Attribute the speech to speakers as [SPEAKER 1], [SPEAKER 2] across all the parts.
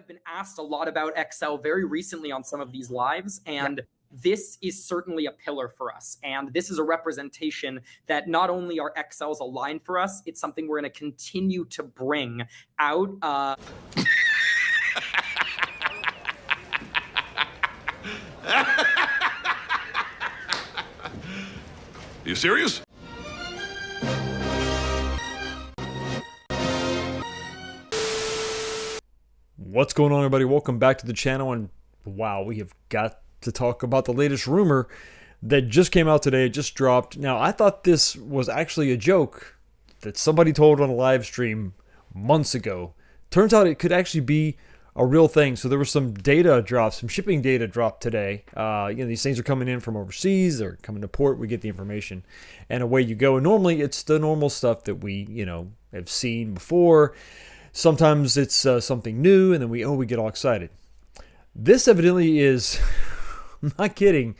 [SPEAKER 1] I've been asked a lot about XL very recently on some of these lives, and this is certainly a pillar for us. And this is a representation that not only are XLs aligned for us, it's something we're going to continue to bring out.
[SPEAKER 2] You serious?
[SPEAKER 3] What's going on, everybody? Welcome back to the channel. And wow, we have got to talk about the latest rumor that just came out today. It just dropped. Now, I thought this was actually a joke that somebody told on a live stream months ago. Turns out it could actually be a real thing. So there was some data dropped, some shipping data dropped today. These things are coming in from overseas. They're coming to port. We get the information, and away you go. And normally, it's the normal stuff that we, have seen before. Sometimes it's something new, and then we get all excited. This evidently is, I'm not kidding,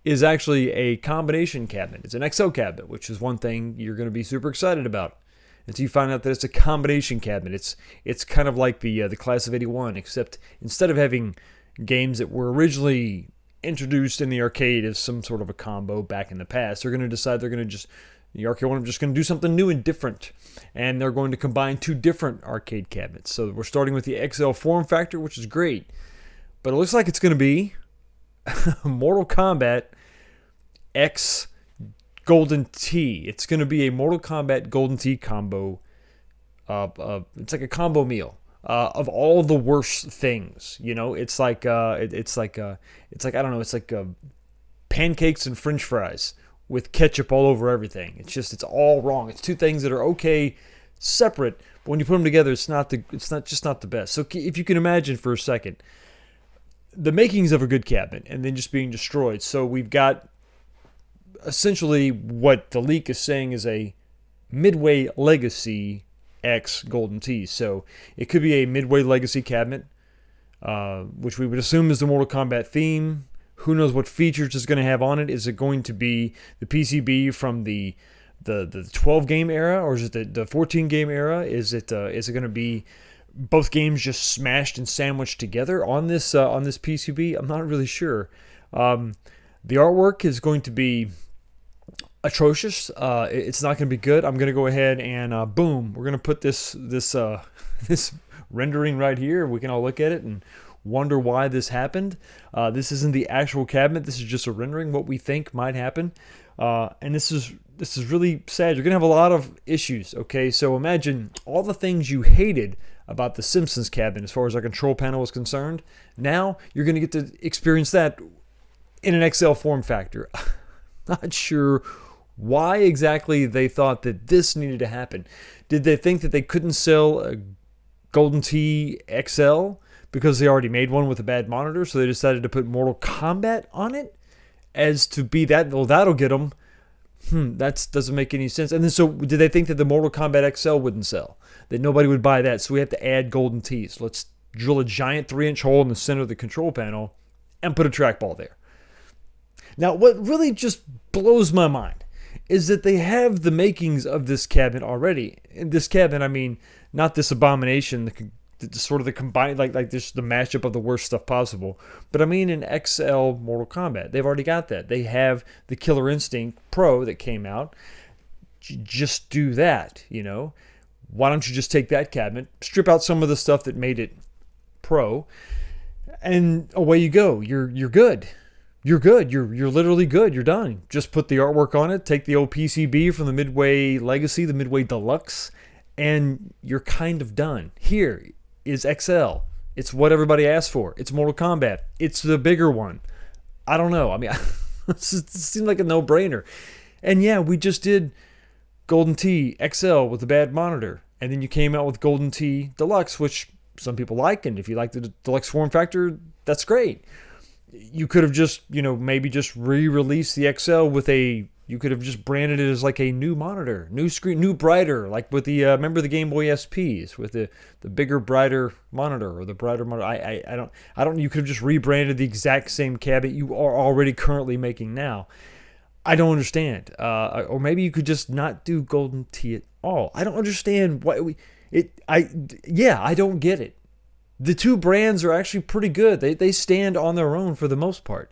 [SPEAKER 3] is actually a combination cabinet. It's an XL cabinet, which is one thing you're going to be super excited about until you find out that it's a combination cabinet. It's kind of like the class of '81, except instead of having games that were originally introduced in the arcade as some sort of a combo back in the past, they're going to decide they're going to just the Arcade1up just going to do something new and different, and they're going to combine two different arcade cabinets. So we're starting with the XL form factor, which is great, but it looks like it's going to be Mortal Kombat X Golden Tee. It's going to be a Mortal Kombat Golden Tee combo. It's like a combo meal of all the worst things. It's like I don't know. It's like pancakes and French fries with ketchup all over everything. It's all wrong. It's two things that are okay separate, but when you put them together, it's not the best. So if you can imagine for a second the makings of a good cabinet and then just being destroyed. So we've got essentially what the leak is saying is a Midway Legacy X Golden Tee. So it could be a Midway Legacy cabinet, which we would assume is the Mortal Kombat theme. Who knows what features it's going to have on it? Is it going to be the PCB from the 12 game era, or is it the 14 game era? Is it going to be both games just smashed and sandwiched together on this PCB? I'm not really sure. The artwork is going to be atrocious. It's not going to be good. I'm going to go ahead and boom, we're going to put this rendering right here. We can all look at it and wonder why this happened. This isn't the actual cabinet. This is just a rendering, what we think might happen. And this is really sad. You're going to have a lot of issues, okay? So imagine all the things you hated about the Simpsons cabinet as far as our control panel was concerned. Now you're going to get to experience that in an XL form factor. Not sure why exactly they thought that this needed to happen. Did they think that they couldn't sell a Golden Tee XL because they already made one with a bad monitor, so they decided to put Mortal Kombat on it as to be that? Well, that'll get them. That doesn't make any sense. And then, so did they think that the Mortal Kombat XL wouldn't sell? That nobody would buy that, so we have to add Golden Tees. Let's drill a giant 3-inch hole in the center of the control panel and put a trackball there. Now, what really just blows my mind is that they have the makings of this cabinet already. In this cabinet, I mean, not this abomination, the sort of the combined, like this, the mashup of the worst stuff possible. But I mean an XL Mortal Kombat. They've already got that. They have the Killer Instinct Pro that came out. Just do that, Why don't you just take that cabinet, strip out some of the stuff that made it Pro, and away you go. You're good. You're good. You're literally good. You're done. Just put the artwork on it. Take the old PCB from the Midway Legacy, the Midway Deluxe, and you're kind of done. Here is XL. It's what everybody asked for. It's Mortal Kombat. It's the bigger one. I don't know. I mean, it seemed like a no-brainer. And yeah, we just did Golden Tee XL with a bad monitor. And then you came out with Golden Tee Deluxe, which some people like. And if you like the Deluxe form factor, that's great. You could have just, maybe just re-released the XL with you could have just branded it as like a new monitor, new screen, new brighter, like with the, remember the Game Boy SPs with the bigger, brighter monitor, or the brighter monitor. I don't, you could have just rebranded the exact same cabinet you are already currently making now. I don't understand. Or maybe you could just not do Golden Tee at all. I don't understand why I don't get it. The two brands are actually pretty good. They stand on their own for the most part.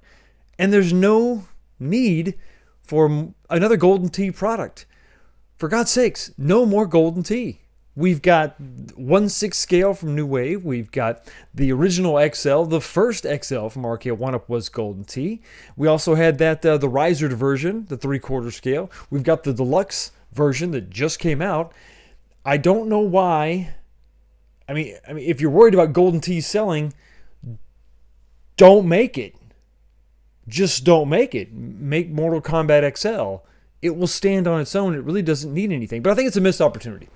[SPEAKER 3] And there's no need for another Golden Tee product. For God's sakes, no more Golden Tee. We've got 1/6 scale from New Wave. We've got the original XL. The first XL from Arcade1up was Golden Tee. We also had that the risered version, the 3/4 scale. We've got the deluxe version that just came out. I don't know why. I mean, if you're worried about Golden Tee selling, don't make it. Just don't make it. Make Mortal Kombat XL. It will stand on its own. It really doesn't need anything. But I think it's a missed opportunity.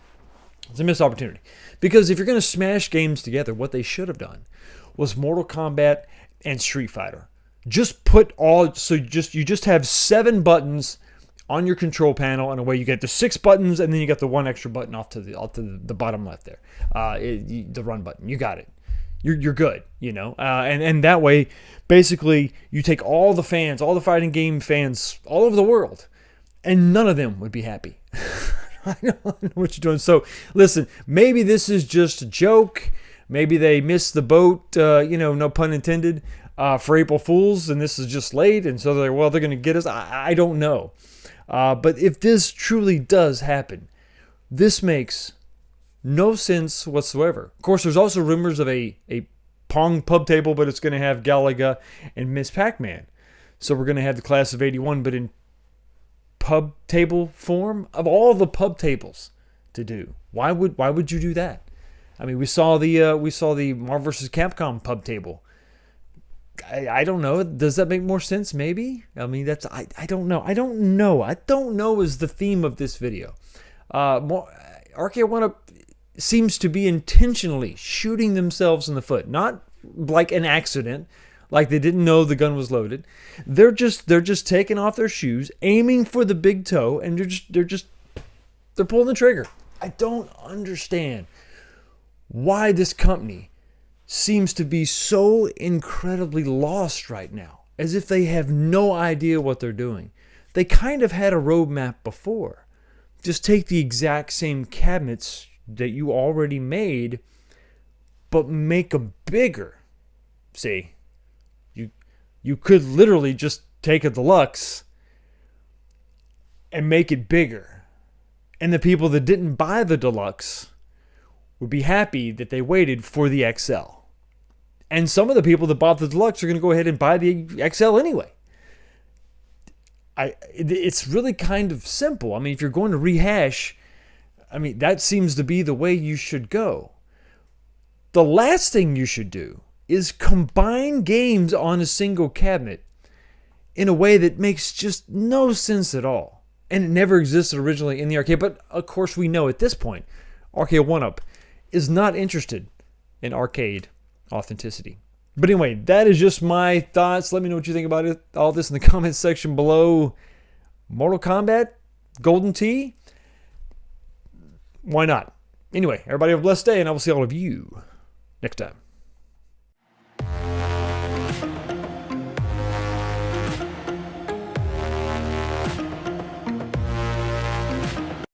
[SPEAKER 3] It's a missed opportunity. Because if you're going to smash games together, what they should have done was Mortal Kombat and Street Fighter. Just put all, so you just have 7 buttons on your control panel, and away you get the 6 buttons, and then you got the 1 extra button off to the bottom left there, the run button. You got it. You're good, you know. And that way, basically, you take all the fans, all the fighting game fans all over the world, and none of them would be happy. I don't know what you're doing. So, listen, maybe this is just a joke. Maybe they missed the boat, no pun intended, for April Fools, and this is just late, and so they're going to get us. I don't know. But if this truly does happen, this makes no sense whatsoever. Of course, there's also rumors of a Pong pub table, but it's going to have Galaga and Miss Pac-Man. So we're going to have the class of 81, but in pub table form. Of all the pub tables to do, why would you do that? I mean, we saw the Marvel vs. Capcom pub table. I don't know. Does that make more sense? Maybe. I mean, I don't know. I don't know is the theme of this video. Arcade1up seems to be intentionally shooting themselves in the foot, not like an accident, like they didn't know the gun was loaded. They're just taking off their shoes, aiming for the big toe, and they're pulling the trigger. I don't understand why this company seems to be so incredibly lost right now, as if they have no idea what they're doing. They kind of had a roadmap before. Just take the exact same cabinets that you already made, but make them bigger. See, you could literally just take a deluxe and make it bigger. And the people that didn't buy the deluxe would be happy that they waited for the XL. And some of the people that bought the deluxe are going to go ahead and buy the XL anyway. It's really kind of simple. I mean, if you're going to rehash, I mean, that seems to be the way you should go. The last thing you should do is combine games on a single cabinet in a way that makes just no sense at all. And it never existed originally in the arcade. But, of course, we know at this point, Arcade1up is not interested in arcade authenticity. But anyway, that is just my thoughts. Let me know what you think about it. All this in the comments section below. Mortal Kombat? Golden Tee? Why not? Anyway, everybody have a blessed day, and I will see all of you next time.